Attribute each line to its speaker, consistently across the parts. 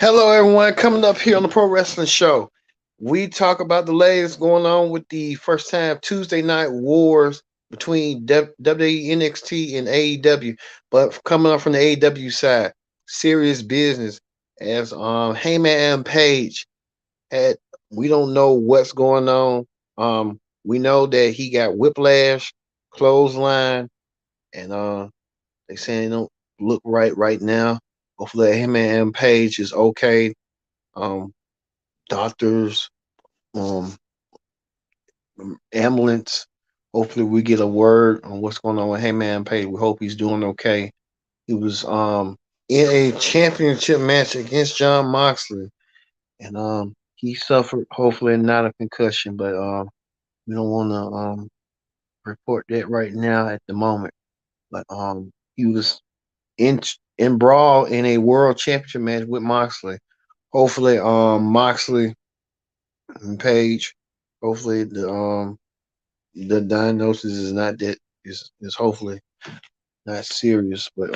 Speaker 1: Hello, everyone. Coming up here on the Pro Wrestling Show, we talk about the latest going on with the first time Tuesday night wars between WWE NXT and AEW. But coming up from the AEW side, serious business as Heyman and Page had. We don't know what's going on. We know that he got whiplash, clothesline, and they saying it don't look right now. Hopefully, Heyman and Page is okay. um, Doctors, um, ambulance. Hopefully, we get a word on what's going on with Heyman Page. We hope he's doing okay. He was in a championship match against John Moxley, and he suffered hopefully not a concussion, but we don't want to report that right now at the moment. But he was in in brawl in a world championship match with Moxley. Hopefully, Moxley and Page. Hopefully, the diagnosis is not that is hopefully not serious, but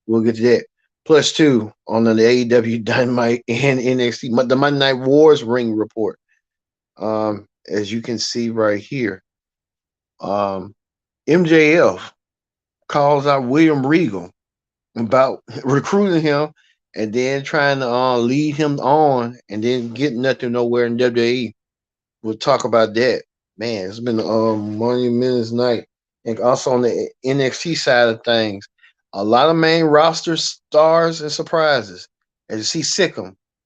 Speaker 1: we'll get to that. Plus two on the AEW Dynamite and NXT the Monday Night Wars ring report. As you can see right here, um, MJF calls out William Regal about recruiting him and then trying to lead him on and then get nothing nowhere in WWE. We'll talk about that. Man, it's been a monumentous night. And also on the NXT side of things, a lot of main roster stars and surprises. As you see,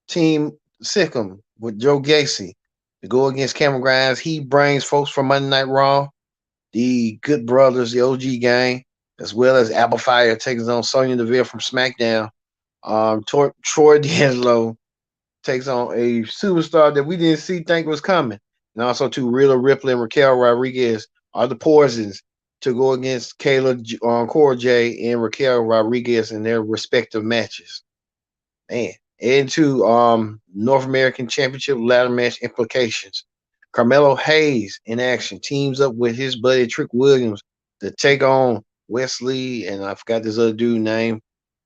Speaker 1: Team Sikkim with Joe Gacy to go against Cameron Grimes. He brings folks from Monday Night Raw, the Good Brothers, the OG gang, as well as Apple Fire takes on Sonya Deville from SmackDown. Troy D'Angelo takes on a superstar that we didn't think was coming. And also to Rhea Ripley and Raquel Rodriguez are the Poisons to go against Kayla Cora J and Raquel Rodriguez in their respective matches. Man. Into North American Championship ladder match implications. Carmelo Hayes in action teams up with his buddy Trick Williams to take on Wesley and I forgot this other dude name.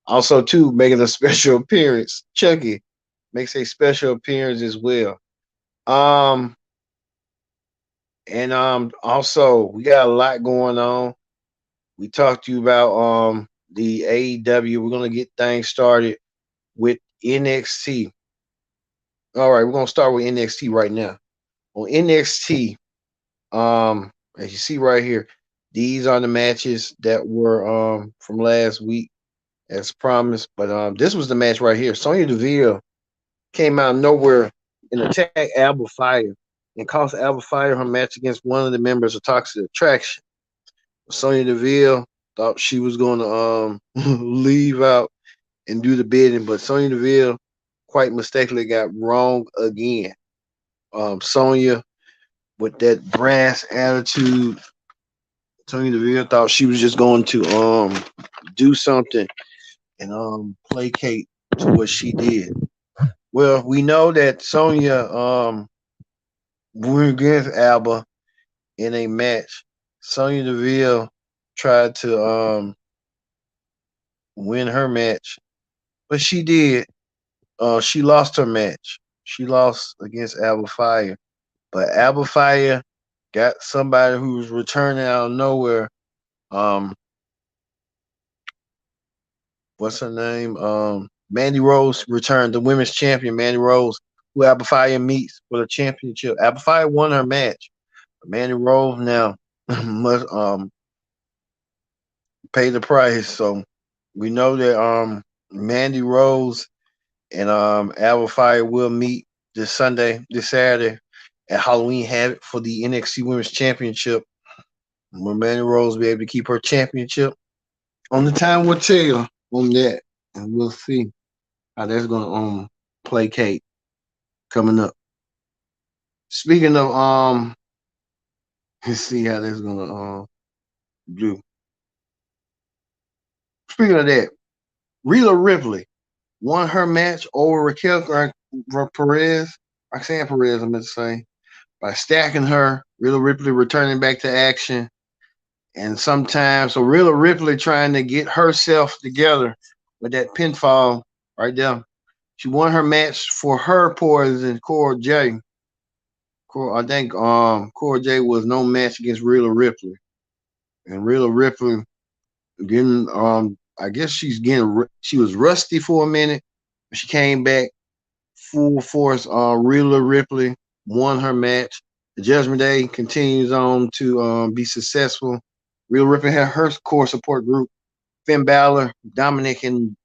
Speaker 1: Also, too, making a special appearance, Chucky makes a special appearance as well. Um, and also we got a lot going on. We talked to you about the AEW. We're gonna get things started with NXT. All right, we're gonna start with NXT right now. On NXT, as you see right here, these are the matches that were from last week as promised. But this was the match right here. Sonya Deville came out of nowhere and attacked Alba Fire and cost Alba Fire her match against one of the members of Toxic Attraction. Sonya Deville thought she was going to leave out and do the bidding, but Sonya Deville quite mistakenly got wrong again. Sonya, with that brass attitude, Sonya Deville thought she was just going to do something and placate to what she did. Well, we know that Sonya went against Alba in a match. Sonya Deville tried to win her match, but she did. She lost her match. She lost against Alba Fire, but Alba Fire got somebody who's returning out of nowhere. Um, what's her name? Mandy Rose returned, the women's champion, Mandy Rose, who Alba Fire meets for the championship. Alba Fire won her match. Mandy Rose now must pay the price. So we know that Mandy Rose and Alba Fire will meet this Saturday at Halloween Havoc for the NXT Women's Championship. Will Mandy Rose be able to keep her championship? On the time will tell on that, and we'll see how that's gonna placate coming up. Speaking of let's see how that's gonna do. Speaking of that, Rhea Ripley won her match over Raquel Perez, Roxanne Perez, I meant to say, by stacking her. Rhea Ripley returning back to action, and sometimes so Rhea Ripley trying to get herself together with that pinfall right there. She won her match for her poison Cora J. I think Cora J was no match against Rhea Ripley, and Rhea Ripley getting I guess she was rusty for a minute, but she came back full force. Rhea Ripley won her match. The Judgment Day continues on to be successful. Rhea Ripley had her core support group: Finn Balor, Dominic, and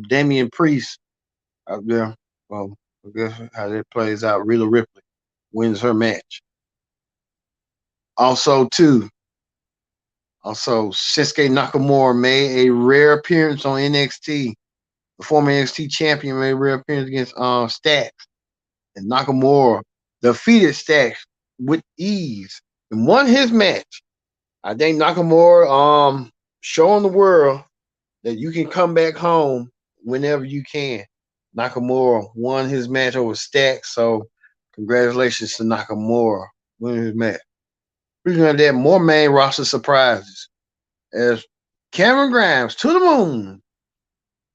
Speaker 1: Damian Priest out there. Well, I guess how that plays out. Rhea Ripley wins her match. Also, too, Shinsuke Nakamura made a rare appearance on NXT. The former NXT champion made a rare appearance against Stacks, and Nakamura defeated Stacks with ease and won his match. I think Nakamura showing the world that you can come back home whenever you can. Nakamura won his match over Stacks, so congratulations to Nakamura winning his match. Speaking of that, more main roster surprises as Cameron Grimes to the moon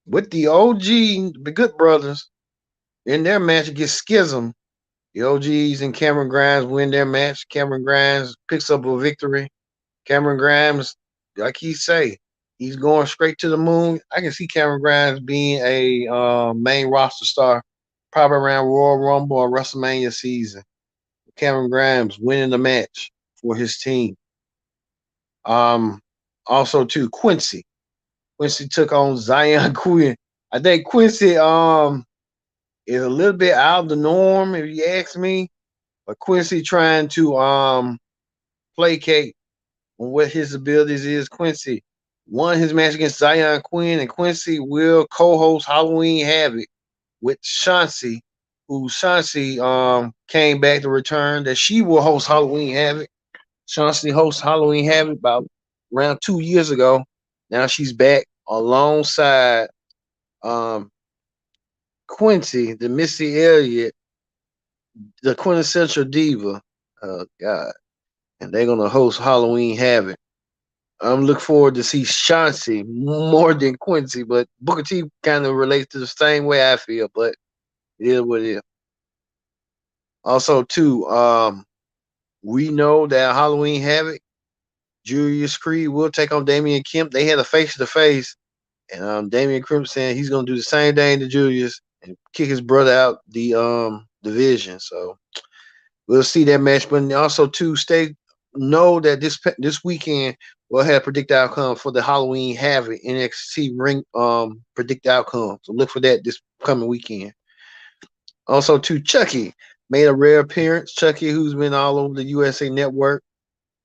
Speaker 1: with the OG, the Good Brothers, in their match against Schism. The OGs and Cameron Grimes win their match. Cameron Grimes picks up a victory. Cameron Grimes, like he say, he's going straight to the moon. I can see Cameron Grimes being a main roster star, probably around Royal Rumble or WrestleMania season. Cameron Grimes winning the match for his team. Um, Also too, Quincy. Quincy took on Zion Quinn. I think Quincy is a little bit out of the norm, if you ask me. But Quincy trying to placate on what his abilities is. Quincy won his match against Zion Quinn, and Quincy will co-host Halloween Havoc with Chauncey, who Chauncey came back to return that she will host Halloween Havoc. Chauncey hosts Halloween Havoc about around 2 years ago. Now she's back alongside um, Quincy, the Missy Elliott, the quintessential diva. Oh God! And they're gonna host Halloween Havoc. I'm looking forward to see Chauncey more than Quincy, but Booker T kind of relates to the same way I feel, but it is what it is. Also, too, we know that Halloween Havoc, Julius Creed will take on Damian Kemp. They had a face to face, and Damian Kemp saying he's gonna do the same thing to Julius and kick his brother out the division. So we'll see that match. But also too, know that this weekend we'll have predict outcome for the Halloween Havoc NXT ring predict outcome. So look for that this coming weekend. Also too, Chucky made a rare appearance. Chucky, who's been all over the USA Network,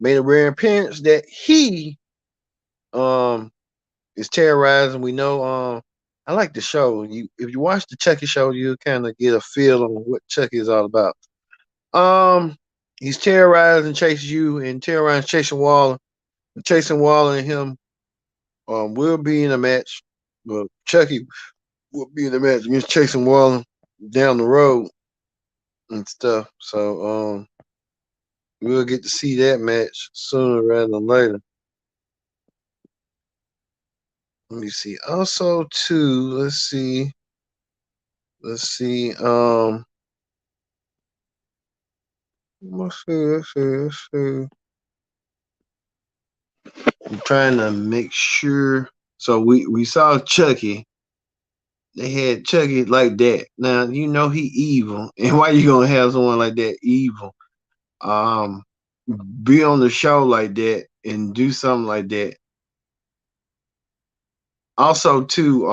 Speaker 1: made a rare appearance that he um is terrorizing. We know I like the show. If you watch the Chucky show, you kind of get a feel on what Chucky is all about. Um, he's terrorizing, chases you, and terrorizing chasing Waller. Chasing Waller and him will be in a match. Well, Chucky will be in a match against Chasing Waller down the road and stuff. So we'll get to see that match sooner rather than later. Let me see. Also, too, let's see. Let's see. Let's see. I'm trying to make sure. So we saw Chucky. They had Chucky like that. Now you know he evil, and why you gonna have someone like that evil? Um, be on the show like that and do something like that. Also, too,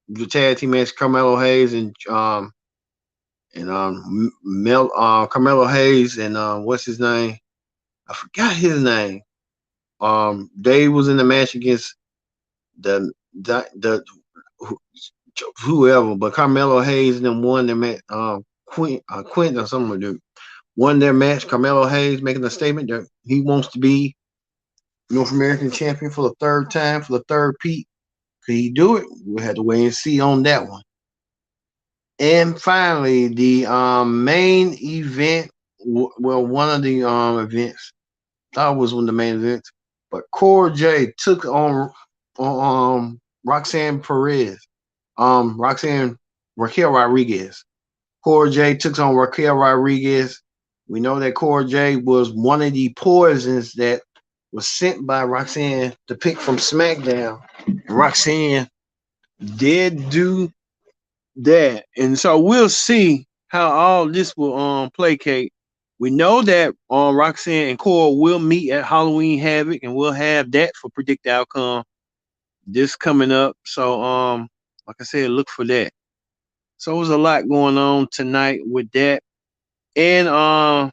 Speaker 1: the tag team match Carmelo Hayes and Carmelo Hayes and what's his name? I forgot his name. They was in the match against the whoever, but Carmelo Hayes and them won their match. Quint or something dude won their match. Carmelo Hayes making a statement that he wants to be North American champion for the third time, for the third peat. Could he do it? We'll have to wait and see on that one. And finally, the main event. Well, one of the events. Thought was one of the main events, but Cora J took on Roxanne Perez. Roxanne Raquel Rodriguez. Cora J took on Raquel Rodriguez. We know that Cora J was one of the poisons that was sent by Roxanne to pick from SmackDown. And Roxanne did do that. And so we'll see how all this will placate. We know that Roxanne and Cora will meet at Halloween Havoc, and we'll have that for predict the outcome this coming up. So like I said, look for that. So there's a lot going on tonight with that. And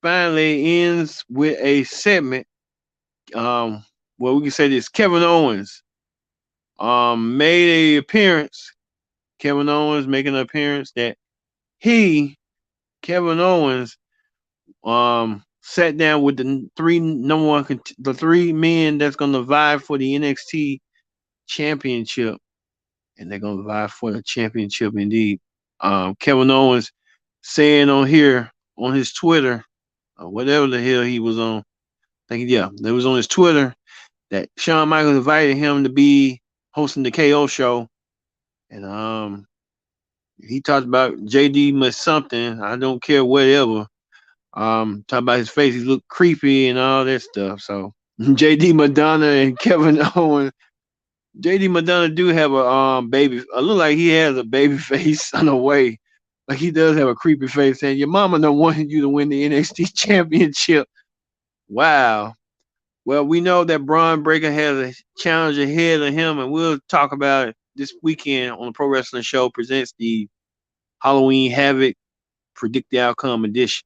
Speaker 1: finally ends with a segment. Well, we can say this: Kevin Owens made a appearance. Kevin Owens making an appearance that he, Kevin Owens, sat down with the three number one, the three men that's gonna vie for the NXT championship, and they're gonna vie for the championship indeed. Kevin Owens saying on here on his Twitter, whatever the hell he was on, I think yeah, it was on his Twitter that Shawn Michaels invited him to be hosting the KO show, and he talked about JD must something. I don't care whatever. Talk about his face. He looked creepy and all that stuff. So JD Madonna and Kevin Owens. JD Madonna do have a baby. I look like he has a baby face in a way. Like he does have a creepy face. Saying your mama don't want you to win the NXT championship. Wow. Well, we know that Braun Breaker has a challenge ahead of him, and we'll talk about it this weekend on the Pro Wrestling Show. Presents the Halloween Havoc Predict the Outcome edition.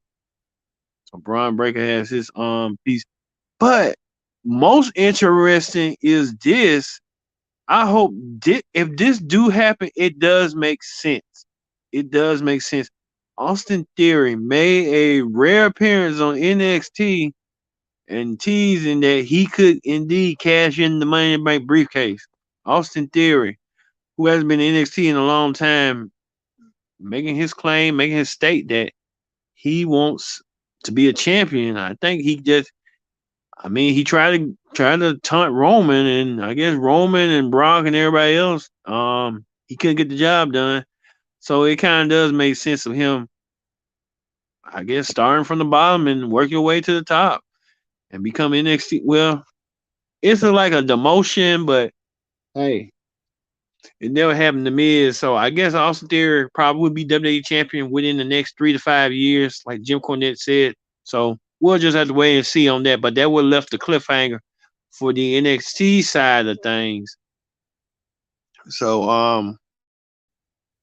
Speaker 1: So Braun Breaker has his piece. But most interesting is this. I hope if this do happen, it does make sense. It does make sense. Austin Theory made a rare appearance on NXT and teasing that he could indeed cash in the Money in the Bank briefcase. Austin Theory, who hasn't been in NXT in a long time, making his claim, making his state that he wants to be a champion. I think he just, I mean, he tried to taunt Roman, and I guess Roman and Brock and everybody else, he couldn't get the job done. So it kind of does make sense of him, I guess, starting from the bottom and work your way to the top and become NXT. Well, it's like a demotion, but hey, it never happened to Miz. So I guess Austin Theory probably would be WWE champion within the next 3 to 5 years, like Jim Cornette said. So we'll just have to wait and see on that. But that would have left the cliffhanger for the NXT side of things. So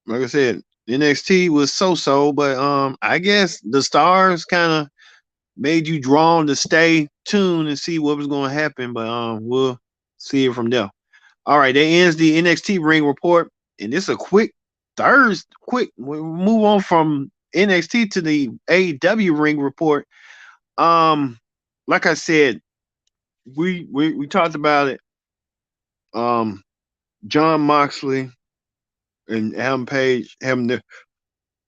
Speaker 1: like I said, NXT was so, but I guess the stars kind of made you drawn to stay tuned and see what was going to happen. But we'll see it from there. All right, that ends the NXT ring report, and this is a quick Thursday. Quick, we'll move on from NXT to the AEW ring report. Like I said, we talked about it. John Moxley and Adam Page having the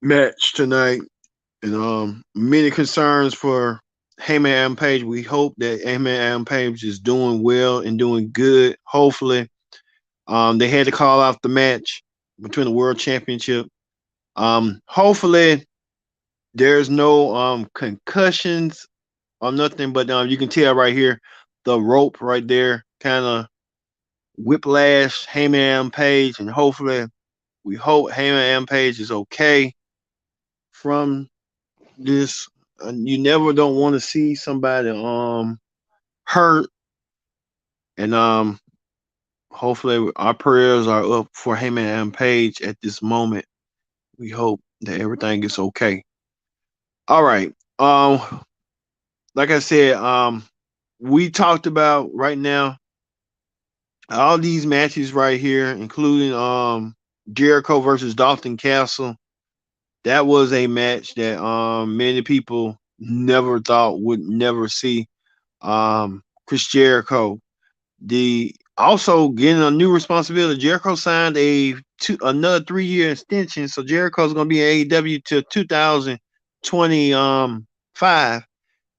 Speaker 1: match tonight, and many concerns for Heyman Adam Page. We hope that Heyman Adam Page is doing well and doing good. Hopefully, they had to call off the match between the World Championship. Hopefully, there's no concussions or nothing, but you can tell right here the rope right there kind of whiplash Heyman Adam Page, and hopefully, we hope Heyman Adam Page is okay from this. You never don't want to see somebody hurt, and hopefully our prayers are up for Heyman Adam Page at this moment. We hope that everything is okay. All right. Like I said, we talked about right now all these matches right here, including Jericho versus Dalton Castle. That was a match that many people never thought would never see. Chris Jericho, the also getting a new responsibility. Jericho signed another 3-year extension, so Jericho's going to be in AEW till 2025.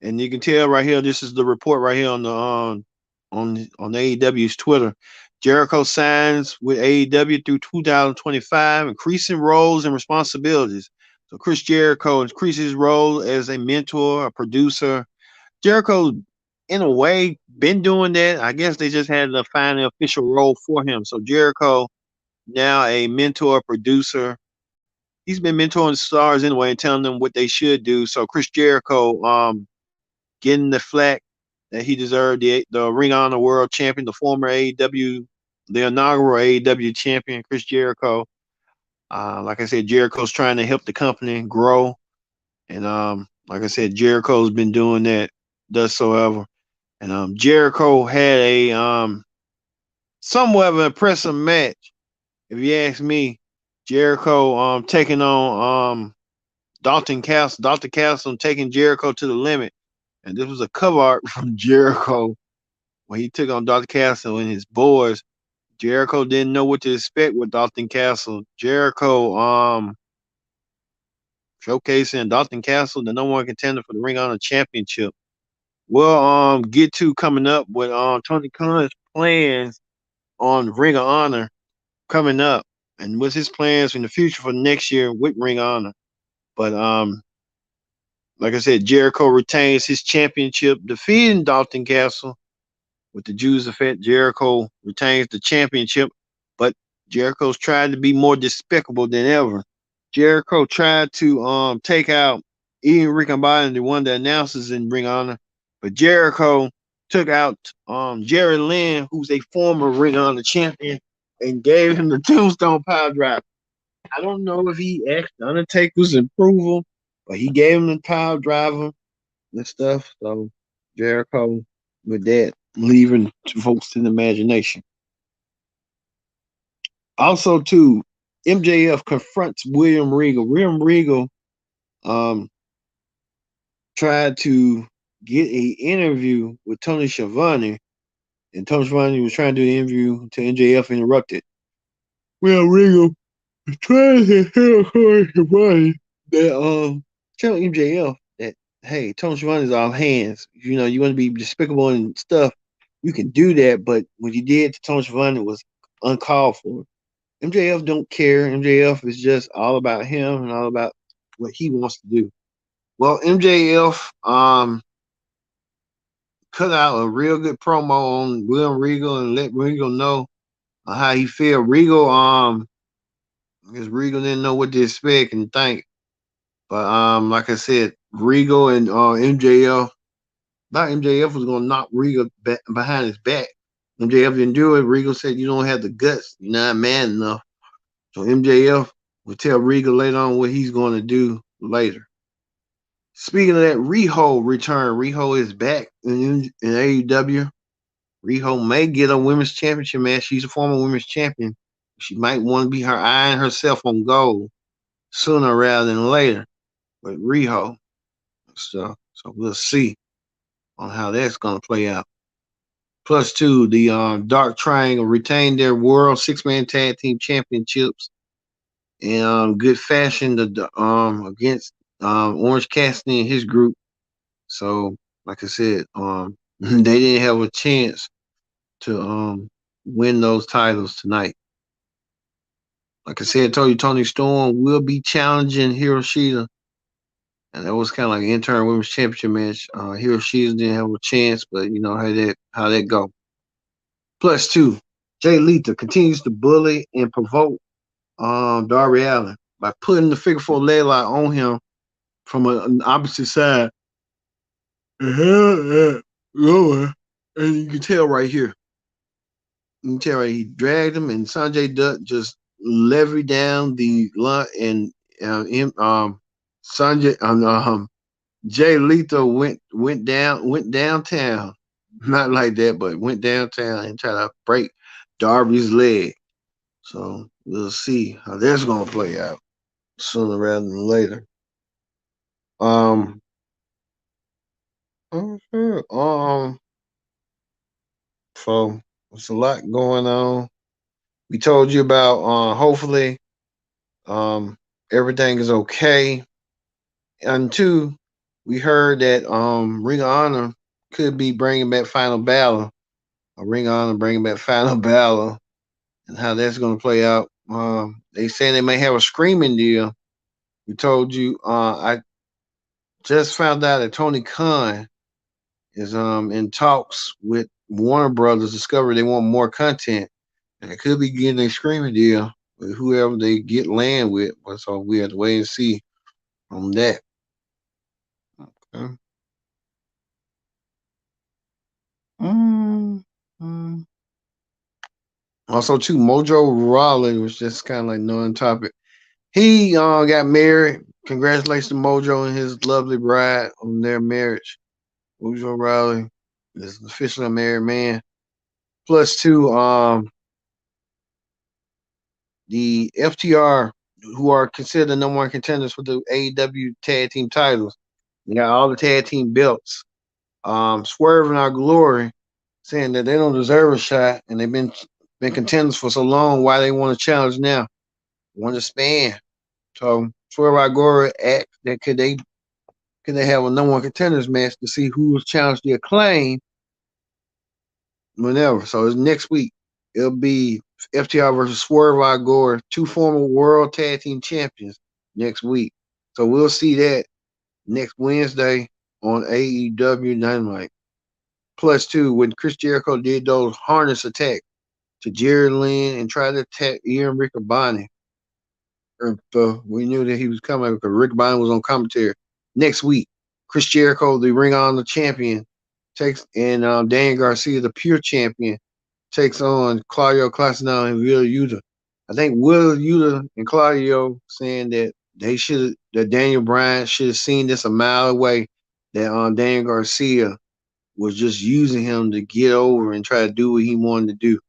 Speaker 1: And you can tell right here, this is the report right here on the on AEW's Twitter.
Speaker 2: Jericho signs with AEW through 2025, increasing roles and responsibilities. So Chris Jericho increases his role as a mentor, a producer. Jericho, in a way, been doing that. I guess they just had to find an official role for him. So Jericho, now a mentor, producer. He's been mentoring stars anyway and telling them what they should do. So Chris Jericho, getting the flack that he deserved. The Ring of Honor World Champion, the former AEW, the inaugural AEW champion, Chris Jericho. Like I said, Jericho's trying to help the company grow, and like I said, Jericho's been doing that thus so ever. And Jericho had a somewhat of an impressive match, if you ask me. Jericho taking on Dalton Castle. Dalton Castle taking Jericho to the limit. And this was a cover art from Jericho when he took on Dalton Castle and his boys. Jericho didn't know what to expect with Dalton Castle. Jericho showcasing Dalton Castle, the number one contender for the Ring of Honor Championship. We'll get to coming up with Tony Khan's plans on Ring of Honor coming up, and what's his plans in the future for next year with Ring of Honor. But like I said, Jericho retains his championship, defeating Dalton Castle with the Jews effect. Jericho retains the championship, but Jericho's tried to be more despicable than ever. Jericho tried to take out Ian Rickenbody, the one that announces in Ring of Honor, but Jericho took out Jerry Lynn, who's a former Ring of Honor champion, and gave him the Tombstone Power Drive. I don't know if he asked the Undertaker's approval, but he gave him the Power Driver and stuff. So Jericho, with that, leaving folks to the imagination. Also, too, MJF confronts William Regal. William Regal um, tried to get an interview with Tony Schiavone, and Tony Schiavone was trying to do an interview to MJF interrupted. William Regal was trying to tell Tony Schiavone that tell MJF that hey, Tony Schiavone's all hands. You know, you want to be despicable and stuff, you can do that, but what you did to Tony Schiavone was uncalled for. MJF don't care. MJF is just all about him and all about what he wants to do. Well, MJF cut out a real good promo on William Regal and let Regal know how he feel. Regal I guess Regal didn't know what to expect and think. But like I said, Regal and MJF, not MJF was gonna knock Regal back behind his back. MJF didn't do it. Regal said you don't have the guts. You're not man enough. So MJF will tell Regal later on what he's going to do later. Speaking of that, Riho return. Riho is back in AEW. Riho may get a women's championship match. She's a former women's champion. She might want to be her eyeing herself on gold sooner rather than later with Riho stuff. So we'll see on how that's going to play out. Plus, two, the Dark Triangle retained their World Six-Man Tag Team Championships in good fashion against Orange Cassidy and his group. So, like I said, they didn't have a chance to win those titles tonight. Like I said, I told you Tony Storm will be challenging Hiroshita, and that was kind of like an interim women's championship match. Hiroshita didn't have a chance, but you know how that go. Plus two, Jay Lethal continues to bully and provoke Darby Allin by putting the figure four leg lock on him from an opposite side. Lower, and you can tell right here. You can tell right he dragged him, and Sanjay Dutt just levied down the line, and Sanjay Jay Lethal went downtown, not like that, but went downtown and tried to break Darby's leg. So we'll see how that's gonna play out sooner rather than later. Um, um, so there's a lot going on. We told you about hopefully um everything is okay. And two, we heard that Ring of Honor could be bringing back Final Battle Ring of Honor bringing back Final Battle and how that's going to play out. They saying they may have a screaming deal. We told you. I just found out that Tony Khan is in talks with Warner Brothers. Discovery they want more content, and it could be getting a screaming deal with whoever they get land with. So we have to wait and see on that. Okay. mm mm. Also, too, Mojo Rawley was just kind of like non-topic. He got married. Congratulations to Mojo and his lovely bride on their marriage. Mojo Rawley is officially a married man. Plus, two, the FTR, who are considered the number one contenders for the AEW tag team titles. They got all the tag team belts. Swerve and Our Glory saying that they don't deserve a shot and they've been contenders for so long. Why they want to challenge now? Want to span. So Swerve Our Glory asked that could they have a number one contenders match to see who was challenged the Acclaim whenever. So it's next week. It'll be FTR versus Swerve Igor, two former world tag team champions next week. So we'll see that next Wednesday on AEW Dynamite. Plus two, when Chris Jericho did those harness attacks to Jerry Lynn and tried to attack Ian Riccaboni. We knew that he was coming because Riccaboni was on commentary. Next week, Chris Jericho, the Ring of Honor champion, takes and Dan Garcia, the pure champion, takes on Claudio Castagnoli and Will Yuta. I think Will Yuta and Claudio saying that that Daniel Bryan should have seen this a mile away. That Daniel Garcia was just using him to get over and try to do what he wanted to do.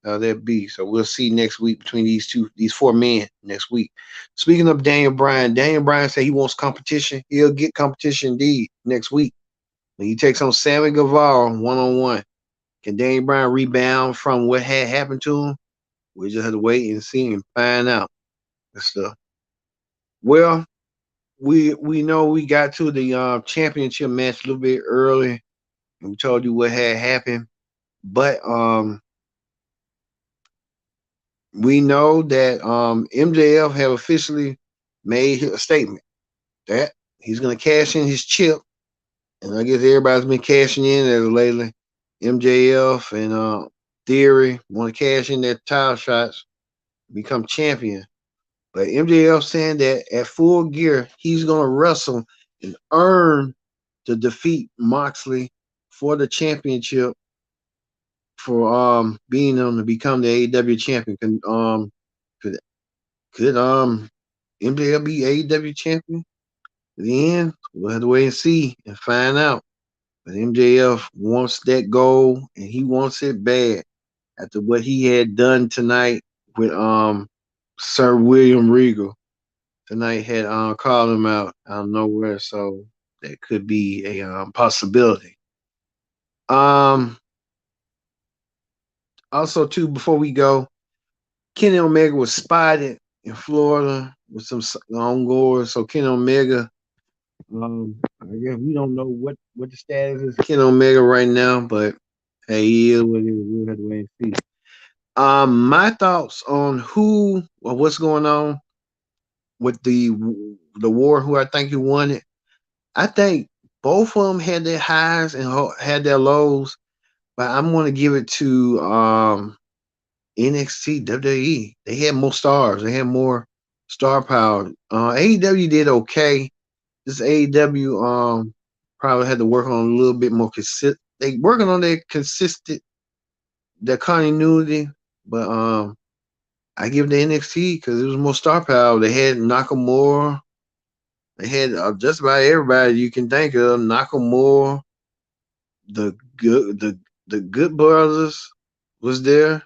Speaker 2: How that be? So we'll see next week between these four men next week. Speaking of Daniel Bryan said he wants competition. He'll get competition indeed next week when he takes on Sammy Guevara 1-on-1. Can Daniel Bryan rebound from what had happened to him? We just have to wait and see and find out and stuff. Well, we know we got to the championship match a little bit early, and we told you what had happened. But we know that MJF have officially made a statement that he's going to cash in his chip, and I guess everybody's been cashing in as lately. MJF and Theory want to cash in their title shots, become champion. But MJF saying that at Full Gear, he's going to wrestle and earn to defeat Moxley for the championship for being on to become the AEW champion. Could MJF be AEW champion? At the end, we'll have to wait and see and find out. But MJF wants that goal and he wants it bad after what he had done tonight with Sir William Regal. Tonight had called him out of nowhere, so that could be a possibility. Um, Also, too, before we go, Kenny Omega was spotted in Florida with some ongoers. So Kenny Omega, I guess we don't know what the status is Kenny Omega right now, but hey, he is what it is. We'll have to wait and see. My thoughts on who or what's going on with the war, who I think who won it. I think both of them had their highs and had their lows, but I'm going to give it to NXT WWE. They had more stars. They had more star power. AEW did okay. This AEW probably had to work on a little bit more consistent. They working on their continuity, but I give the NXT because it was more star power. They had Nakamura. They had just about everybody you can think of. Nakamura, the good brothers was there.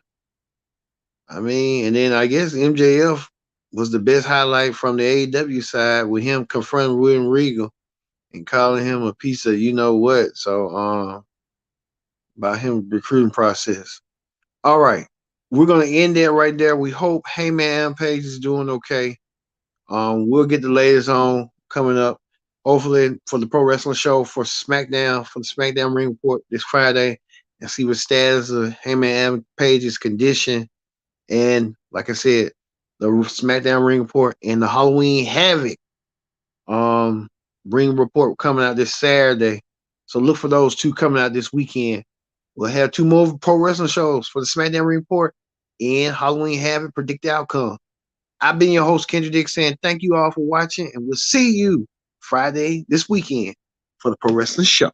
Speaker 2: I mean, and then I guess MJF was the best highlight from the AEW side with him confronting William Regal and calling him a piece of you know what. So about him recruiting process. All right. We're gonna end that right there. We hope Heyman Page is doing okay. We'll get the latest on coming up. Hopefully for the Pro Wrestling Show for SmackDown, for the SmackDown Ring Report this Friday. and see what status of Heyman Adam Page's condition. And like I said, the SmackDown Ring Report and the Halloween Havoc um Ring Report coming out this Saturday. So look for those two coming out this weekend. We'll have two more pro wrestling shows for the SmackDown Ring Report and Halloween Havoc Predict the Outcome. I've been your host, Kendra Dick, saying thank you all for watching, and we'll see you Friday this weekend for the Pro Wrestling Show.